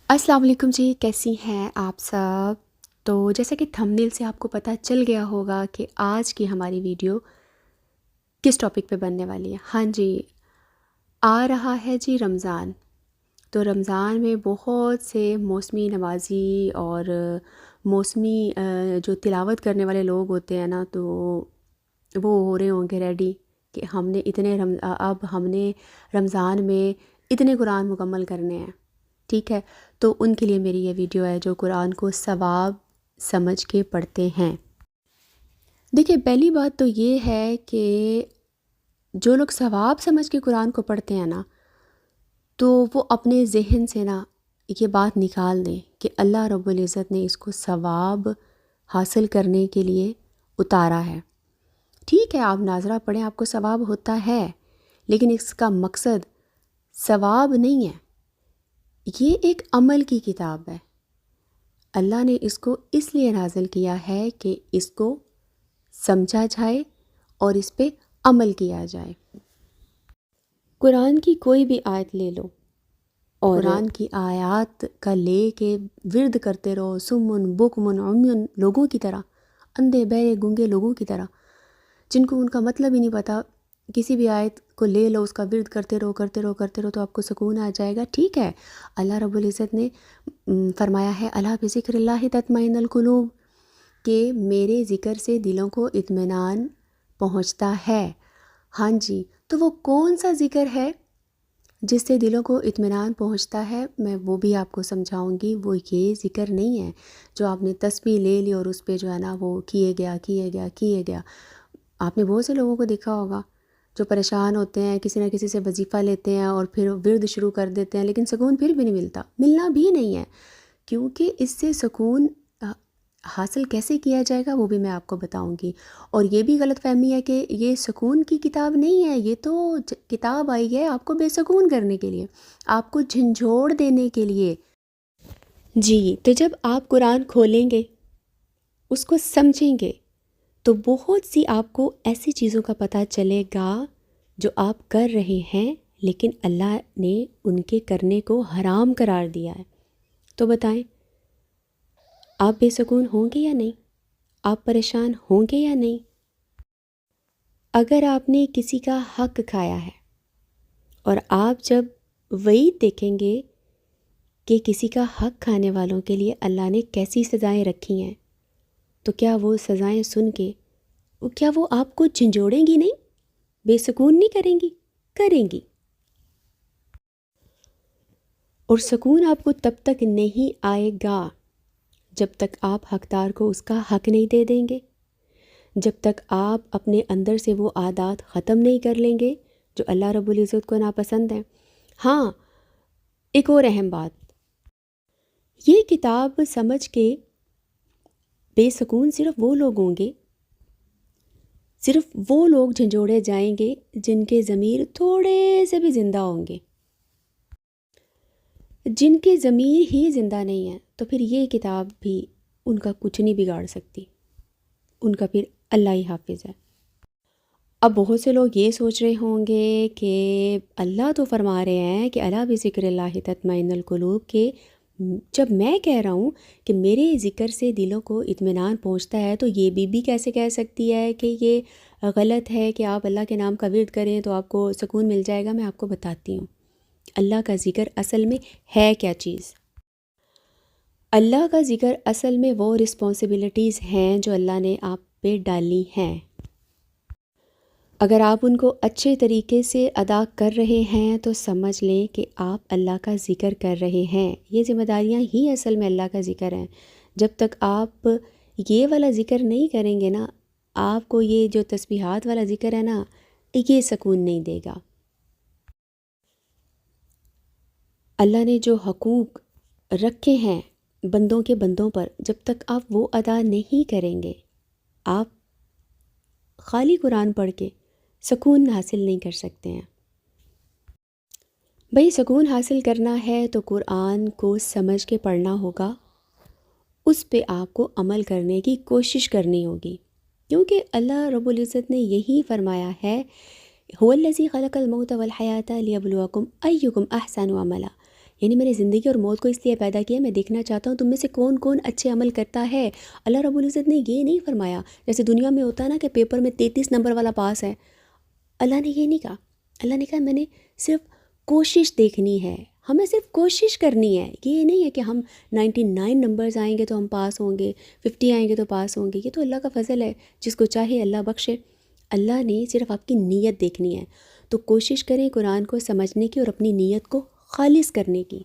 السلام علیکم جی، کیسی ہیں آپ سب؟ تو جیسا کہ تھمبنیل سے آپ کو پتہ چل گیا ہوگا کہ آج کی ہماری ویڈیو کس ٹاپک پہ بننے والی ہے۔ ہاں جی، آ رہا ہے جی رمضان۔ تو رمضان میں بہت سے موسمی نمازی اور موسمی جو تلاوت کرنے والے لوگ ہوتے ہیں نا، تو وہ ہو رہے ہوں گے ریڈی کہ اب ہم نے رمضان میں اتنے قرآن مکمل کرنے ہیں، ٹھیک ہے؟ تو ان کے لیے میری یہ ویڈیو ہے جو قرآن کو ثواب سمجھ کے پڑھتے ہیں۔ دیکھیں، پہلی بات تو یہ ہے کہ جو لوگ ثواب سمجھ کے قرآن کو پڑھتے ہیں نا، تو وہ اپنے ذہن سے نا یہ بات نکال دیں کہ اللہ رب العزت نے اس کو ثواب حاصل کرنے کے لیے اتارا ہے۔ ٹھیک ہے، آپ ناظرہ پڑھیں، آپ کو ثواب ہوتا ہے، لیکن اس کا مقصد ثواب نہیں ہے۔ یہ ایک عمل کی کتاب ہے۔ اللہ نے اس کو اس لیے نازل کیا ہے کہ اس کو سمجھا جائے اور اس پہ عمل کیا جائے۔ قرآن کی کوئی بھی آیت لے لو اور قرآن کی آیات کا لے کے ورد کرتے رہو، سمن بکمن عمیون لوگوں کی طرح، اندھے بہرے گنگے لوگوں کی طرح جن کو ان کا مطلب ہی نہیں پتہ، کسی بھی آیت کو لے لو، اس کا ورد کرتے رہو تو آپ کو سکون آ جائے گا۔ ٹھیک ہے، اللہ رب العزت نے فرمایا ہے الا بذکر اللہ تطمئن القلوب، کہ میرے ذکر سے دلوں کو اطمینان پہنچتا ہے۔ ہاں جی، تو وہ کون سا ذکر ہے جس سے دلوں کو اطمینان پہنچتا ہے؟ میں وہ بھی آپ کو سمجھاؤں گی۔ وہ یہ ذکر نہیں ہے جو آپ نے تسبیح لے لی اور اس پہ جو ہے نا وہ کیے گیا۔ آپ نے بہت سے لوگوں کو دیکھا ہوگا جو پریشان ہوتے ہیں، کسی نہ کسی سے وظیفہ لیتے ہیں اور پھر ورد شروع کر دیتے ہیں، لیکن سکون پھر بھی نہیں ملتا، ملنا بھی نہیں ہے، کیونکہ اس سے سکون حاصل کیسے کیا جائے گا وہ بھی میں آپ کو بتاؤں گی۔ اور یہ بھی غلط فہمی ہے کہ یہ سکون کی کتاب نہیں ہے، یہ تو کتاب آئی ہے آپ کو بے سکون کرنے کے لیے، آپ کو جھنجھوڑ دینے کے لیے۔ جی، تو جب آپ قرآن کھولیں گے، اس کو سمجھیں گے، تو بہت سی آپ کو ایسی چیزوں کا پتہ چلے گا جو آپ کر رہے ہیں لیکن اللہ نے ان کے کرنے کو حرام قرار دیا ہے۔ تو بتائیں، آپ بے سکون ہوں گے یا نہیں؟ آپ پریشان ہوں گے یا نہیں؟ اگر آپ نے کسی کا حق کھایا ہے اور آپ جب وعید دیکھیں گے کہ کسی کا حق کھانے والوں کے لیے اللہ نے کیسی سزائیں رکھی ہیں، تو کیا وہ سزائیں سن کے کیا وہ آپ کو جھنجھوڑیں گی نہیں؟ بے سکون نہیں کریں گی؟ کریں گی۔ اور سکون آپ کو تب تک نہیں آئے گا جب تک آپ حقدار کو اس کا حق نہیں دے دیں گے، جب تک آپ اپنے اندر سے وہ عادات ختم نہیں کر لیں گے جو اللہ رب العزت کو ناپسند ہیں۔ ہاں، ایک اور اہم بات، یہ کتاب سمجھ کے بے سکون صرف وہ لوگ ہوں گے، صرف وہ لوگ جھنجھوڑے جائیں گے جن کے ضمیر تھوڑے سے بھی زندہ ہوں گے۔ جن کے ضمیر ہی زندہ نہیں ہے تو پھر یہ کتاب بھی ان کا کچھ نہیں بگاڑ سکتی، ان کا پھر اللہ ہی حافظ ہے۔ اب بہت سے لوگ یہ سوچ رہے ہوں گے کہ اللہ تو فرما رہے ہیں کہ الا بذکر اللہ تطمئن القلوب، کہ جب میں کہہ رہا ہوں کہ میرے ذکر سے دلوں کو اطمینان پہنچتا ہے تو یہ بی کیسے کہہ سکتی ہے کہ یہ غلط ہے کہ آپ اللہ کے نام کا ورد کریں تو آپ کو سکون مل جائے گا؟ میں آپ کو بتاتی ہوں اللہ کا ذکر اصل میں ہے کیا چیز۔ اللہ کا ذکر اصل میں وہ رسپانسبلٹیز ہیں جو اللہ نے آپ پہ ڈالی ہیں۔ اگر آپ ان کو اچھے طریقے سے ادا کر رہے ہیں تو سمجھ لیں کہ آپ اللہ کا ذکر کر رہے ہیں۔ یہ ذمہ داریاں ہی اصل میں اللہ کا ذکر ہیں۔ جب تک آپ یہ والا ذکر نہیں کریں گے نا، آپ کو یہ جو تسبیحات والا ذکر ہے نا، یہ سکون نہیں دے گا۔ اللہ نے جو حقوق رکھے ہیں بندوں کے بندوں پر، جب تک آپ وہ ادا نہیں کریں گے، آپ خالی قرآن پڑھ کے سکون حاصل نہیں کر سکتے ہیں۔ بھئی سکون حاصل کرنا ہے تو قرآن کو سمجھ کے پڑھنا ہوگا، اس پہ آپ کو عمل کرنے کی کوشش کرنی ہوگی، کیونکہ اللہ رب العزت نے یہی فرمایا ہے هو الذی خلق الموت والحیاة لیبلوکم ایکم احسن عملا، یعنی میں نے زندگی اور موت کو اس لیے پیدا کیا، میں دیکھنا چاہتا ہوں تم میں سے کون کون اچھے عمل کرتا ہے۔ اللہ رب العزت نے یہ نہیں فرمایا جیسے دنیا میں ہوتا ہے نا کہ پیپر میں 33 نمبر والا پاس ہے، اللہ نے یہ نہیں کہا۔ اللہ نے کہا میں نے صرف کوشش دیکھنی ہے، ہمیں صرف کوشش کرنی ہے۔ یہ نہیں ہے کہ ہم 99 نمبرز آئیں گے تو ہم پاس ہوں گے، 50 آئیں گے تو پاس ہوں گے، یہ تو اللہ کا فضل ہے، جس کو چاہے اللہ بخشے۔ اللہ نے صرف آپ کی نیت دیکھنی ہے، تو کوشش کریں قرآن کو سمجھنے کی اور اپنی نیت کو خالص کرنے کی۔